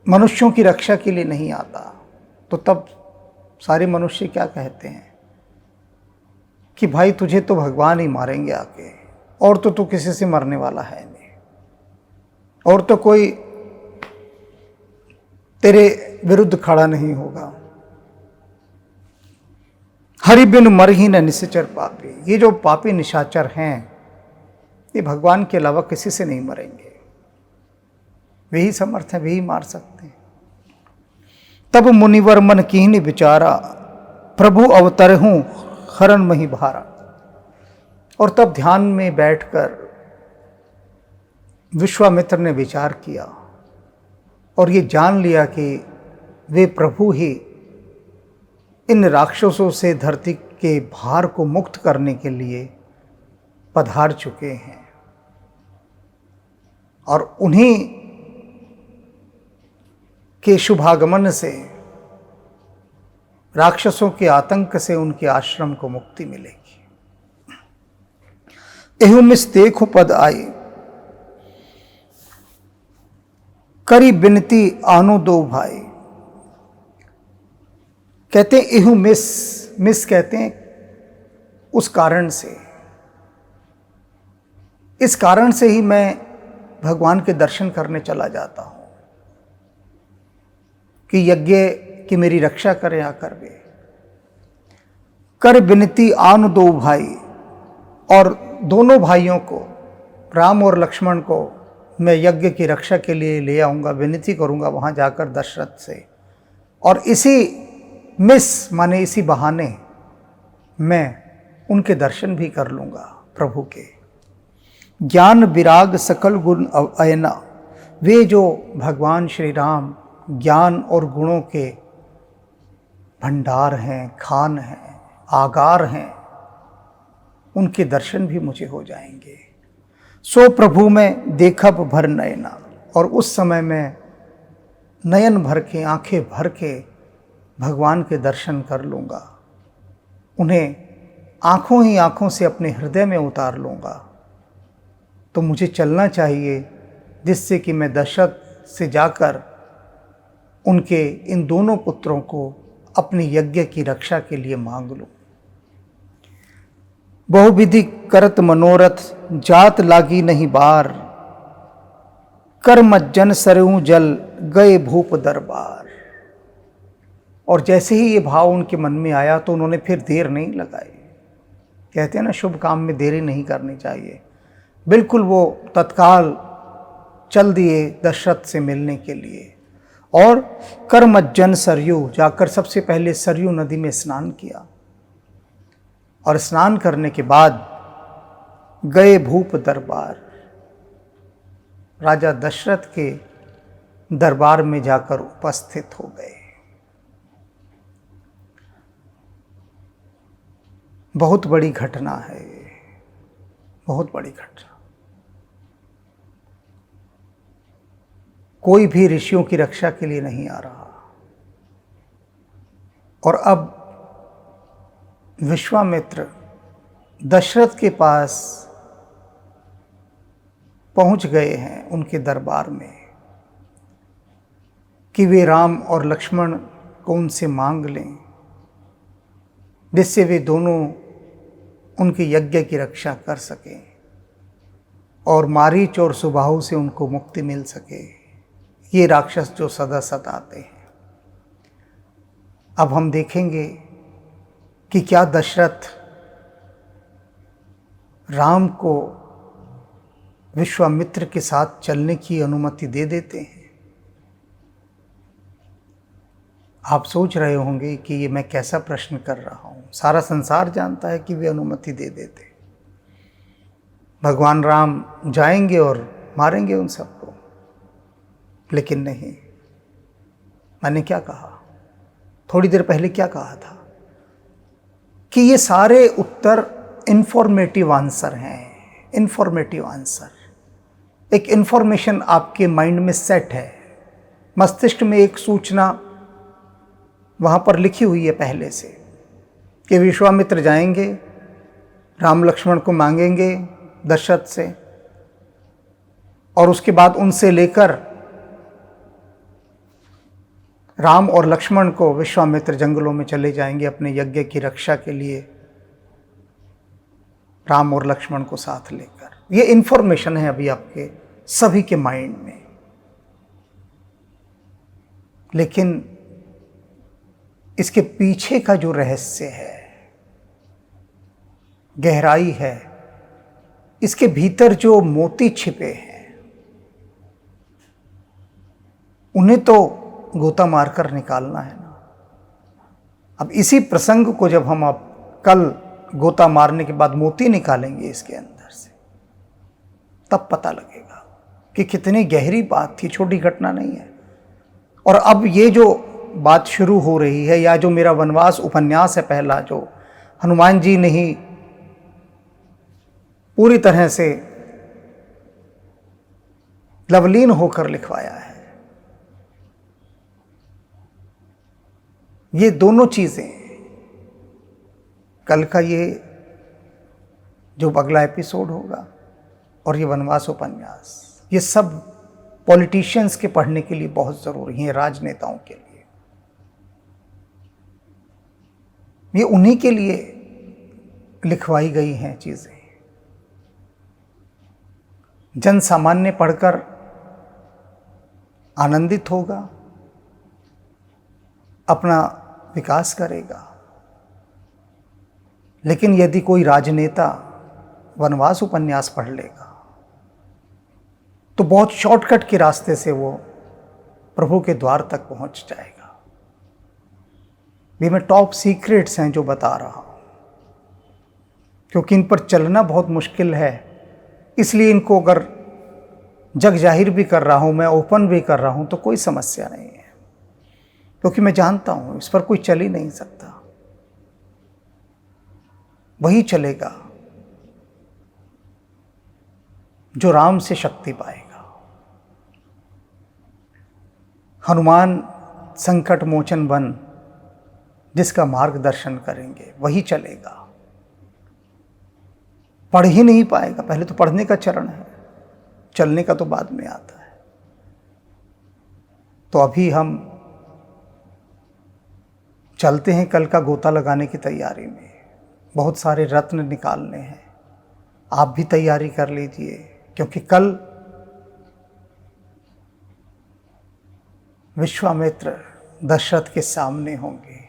मनुष्यों की रक्षा के लिए नहीं आता, तो तब सारे मनुष्य क्या कहते हैं कि भाई तुझे तो भगवान ही मारेंगे आके, और तो तू किसी से मरने वाला है नहीं, और तो कोई तेरे विरुद्ध खड़ा नहीं होगा। हरि बिन मर ही न निशाचर पापी, ये जो पापी निशाचर हैं ये भगवान के अलावा किसी से नहीं मरेंगे, वही समर्थ हैं, वही मार सकते हैं। तब मुनिवर मन कीन्हि विचारा, प्रभु अवतरहूं हरण मही भारा। और तब ध्यान में बैठकर विश्वामित्र ने विचार किया और ये जान लिया कि वे प्रभु ही इन राक्षसों से धरती के भार को मुक्त करने के लिए पधार चुके हैं, और उन्हीं के शुभागमन से, राक्षसों के आतंक से उनके आश्रम को मुक्ति मिलेगी। एहु मिस देखो पद आई, करी बिनती आनो दो भाई। कहते हैं एहु मिस कहते हैं उस कारण से, इस कारण से ही मैं भगवान के दर्शन करने चला जाता हूं कि यज्ञ की मेरी रक्षा करें आकर वे। कर बिनती आन दो भाई, और दोनों भाइयों को, राम और लक्ष्मण को मैं यज्ञ की रक्षा के लिए ले आऊँगा, विनती करूँगा वहाँ जाकर दशरथ से, और इसी मिस माने इसी बहाने मैं उनके दर्शन भी कर लूँगा प्रभु के। ज्ञान विराग सकल गुण अयना, वे जो भगवान श्री राम ज्ञान और गुणों के भंडार हैं, खान हैं, आगार हैं, उनके दर्शन भी मुझे हो जाएंगे। सो प्रभु में देखब भर नयना, और उस समय में नयन भर के, आंखें भर के भगवान के दर्शन कर लूँगा, उन्हें आँखों ही आँखों से अपने हृदय में उतार लूँगा। तो मुझे चलना चाहिए जिससे कि मैं दशरथ से जाकर उनके इन दोनों पुत्रों को अपनी यज्ञ की रक्षा के लिए मांग लूँ। बहुविधि करत मनोरथ, जात लागी नहीं बार, कर्म जन सरहूं जल, गए भूप दरबार। और जैसे ही ये भाव उनके मन में आया तो उन्होंने फिर देर नहीं लगाई। कहते हैं ना, शुभ काम में देरी नहीं करनी चाहिए। बिल्कुल वो तत्काल चल दिए दशरथ से मिलने के लिए, और कर्मज्जन सरयू जाकर सबसे पहले सरयू नदी में स्नान किया, और स्नान करने के बाद गए भूप दरबार, राजा दशरथ के दरबार में जाकर उपस्थित हो गए। बहुत बड़ी घटना है ये, बहुत बड़ी घटना। कोई भी ऋषियों की रक्षा के लिए नहीं आ रहा, और अब विश्वामित्र दशरथ के पास पहुंच गए हैं उनके दरबार में कि वे राम और लक्ष्मण को उनसे मांग लें, जिससे वे दोनों उनके यज्ञ की रक्षा कर सकें और मारीच और सुबाहु से उनको मुक्ति मिल सके, ये राक्षस जो सदा सताते हैं। अब हम देखेंगे कि क्या दशरथ राम को विश्वामित्र के साथ चलने की अनुमति दे देते हैं। आप सोच रहे होंगे कि ये मैं कैसा प्रश्न कर रहा हूँ, सारा संसार जानता है कि वे अनुमति दे देते। भगवान राम जाएंगे और मारेंगे उन सबको, लेकिन नहीं। मैंने क्या कहा, थोड़ी देर पहले क्या कहा था कि ये सारे उत्तर इन्फॉर्मेटिव आंसर हैं। इन्फॉर्मेटिव आंसर, एक इन्फॉर्मेशन आपके माइंड में सेट है, मस्तिष्क में एक सूचना वहाँ पर लिखी हुई है पहले से कि विश्वामित्र जाएंगे, राम लक्ष्मण को मांगेंगे दशरथ से, और उसके बाद उनसे लेकर राम और लक्ष्मण को विश्वामित्र जंगलों में चले जाएंगे अपने यज्ञ की रक्षा के लिए, राम और लक्ष्मण को साथ लेकर। ये इन्फॉर्मेशन है अभी आपके सभी के माइंड में, लेकिन इसके पीछे का जो रहस्य है, गहराई है, इसके भीतर जो मोती छिपे हैं, उन्हें तो गोता मारकर निकालना है ना। अब इसी प्रसंग को जब हम अब कल गोता मारने के बाद मोती निकालेंगे इसके अंदर से, तब पता लगेगा कि कितनी गहरी बात थी, छोटी घटना नहीं है। और अब ये जो बात शुरू हो रही है, या जो मेरा वनवास उपन्यास है पहला, जो हनुमान जी ने ही पूरी तरह से लवलीन होकर लिखवाया है, ये दोनों चीज़ें, कल का ये जो अगला एपिसोड होगा और ये वनवास उपन्यास, ये सब पॉलिटिशियंस के पढ़ने के लिए बहुत ज़रूरी है, राजनेताओं के लिए। ये उन्हीं के लिए लिखवाई गई हैं चीज़ें। जन सामान्य पढ़कर आनंदित होगा, अपना विकास करेगा, लेकिन यदि कोई राजनेता वनवास उपन्यास पढ़ लेगा तो बहुत शॉर्टकट के रास्ते से वो प्रभु के द्वार तक पहुंच जाएगा। ये मैं टॉप सीक्रेट्स हैं जो बता रहा हूं, क्योंकि इन पर चलना बहुत मुश्किल है, इसलिए इनको अगर जग जाहिर भी कर रहा हूं, मैं ओपन भी कर रहा हूं, तो कोई समस्या नहीं है, क्योंकि मैं जानता हूं इस पर कोई चल ही नहीं सकता। वही चलेगा जो राम से शक्ति पाएगा। हनुमान संकट मोचन बन जिसका मार्गदर्शन करेंगे, वही चलेगा। पढ़ ही नहीं पाएगा, पहले तो पढ़ने का चरण है, चलने का तो बाद में आता है। तो अभी हम चलते हैं कल का गोता लगाने की तैयारी में, बहुत सारे रत्न निकालने हैं। आप भी तैयारी कर लीजिए, क्योंकि कल विश्वामित्र दशरथ के सामने होंगे।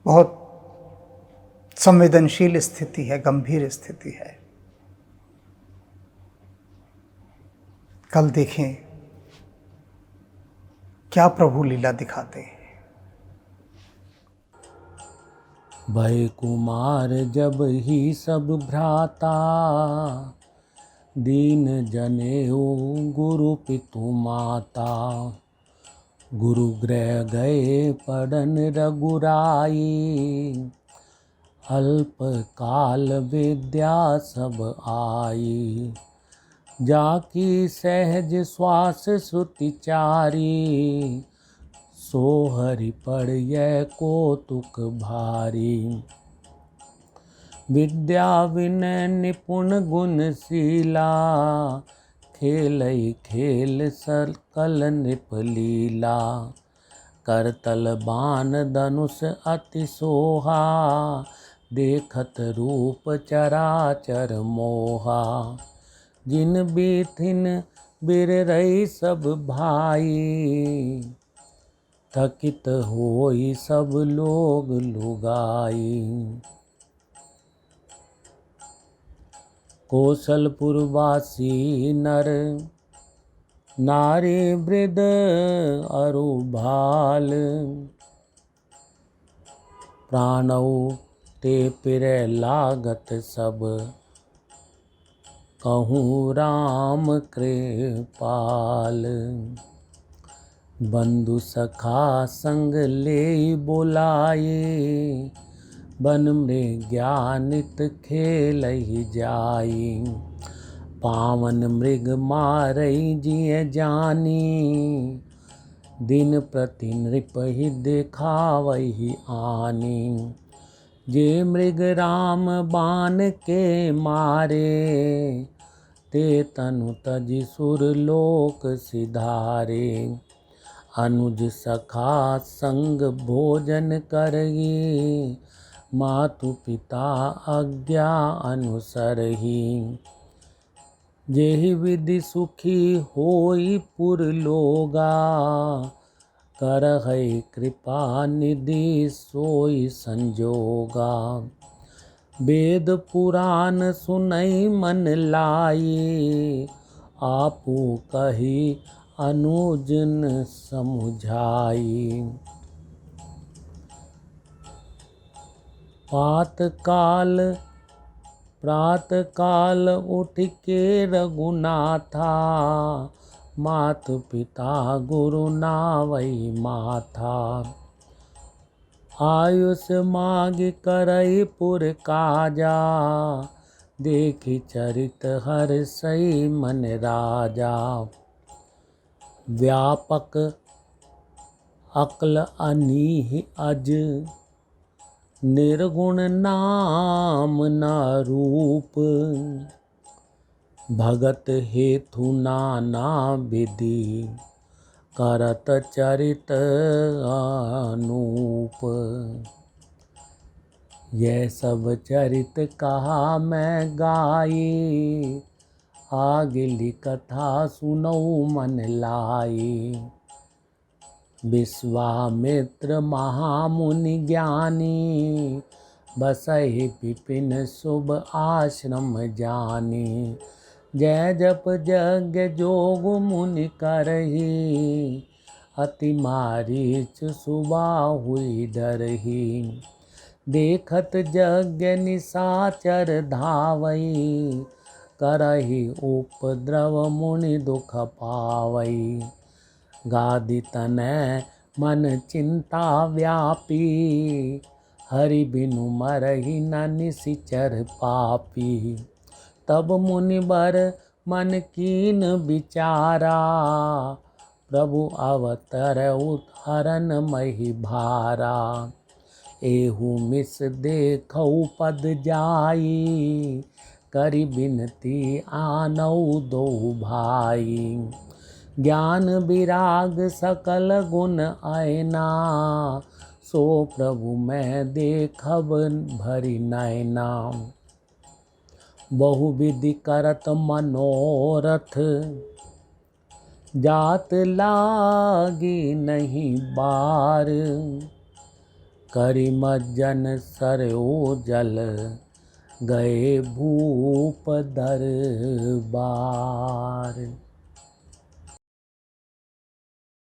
बहुत संवेदनशील स्थिति है, गंभीर स्थिति है। कल देखें क्या प्रभु लीला दिखाते हैं। भय कुमार जब ही सब भ्राता, दीन जनेऊ गुरु पितु माता। गुरु गृह गए पढ़न रघुराई, अल्प काल विद्या सब आई। जाकी सहज श्वास श्रुतिचारी, सो हरि पढ़िय कौतुक भारी। विद्या विनय निपुण गुणशीला, खेलई खेल सकल नृपलीला। करतल बाण धनुष अति सोहा, देखत रूप चराचर मोहा। जिन बीथिन बिर रही सब भाई, थकित होई सब लोग लुगाई। कौशलपुरवासी नर नारी वृद्ध अरु भाल, प्राणऊ ते पिर लागत सब, कहूँ राम कृपाल। बंधु सखा संग ले बोलाए, बन में ज्ञानित खेल ही जाई। पावन मृग मारई जिय जानी, दिन प्रति नृप ही देखावही आनी। जे मृग राम बाण के मारे, ते तनु तजि सुर लोक सिधारे। अनुज सखा संग भोजन करही, मातु पिता आज्ञा अनुसरही। जेहि विधि सुखी होई पुर लोगा, करहै कृपा निधि सोई संजोगा। वेद पुराण सुनई मन लाई, आपू कही अनुजन समुझाई। प्रात काल उठ के रघुनाथा, मात पिता गुरु नावई माथा। आयुष माग करई पुर काजा, देखी चरित हर सई मन राजा। व्यापक अकल अनीह अज, निर्गुण नाम न रूप। भगत हेतु नाना विधि, करत चरित अनूप। यह सब चरित कहा मैं गाई, आगली कथा सुनऊ मन लाई। विश्वामित्र महामुनि ज्ञानी, बसहि विपिन शुभ आश्रम जानी। जय जप यज्ञ जोग मुनि करही, अति मारीच सुबाहुई डरही। देखत यज्ञ निशाचर धावई, करही उपद्रव मुनि दुख पावई। गादि तनय मन चिंता व्यापी, हरि बिनु मरहि न निशिचर पापी। तब मुनिबर मन कीन विचारा, प्रभु अवतरउ हरन मही भारा। एहू मिस देखऊ पद जाई, करि बिनती आनऊ दो भाई। ज्ञान विराग सकल गुण आयना, सो प्रभु मैं देखब भरि नैना। बहुविधि करत मनोरथ, जात लागी नहीं बार। करि मज्जन सरयो जल, गए भूप दरबार।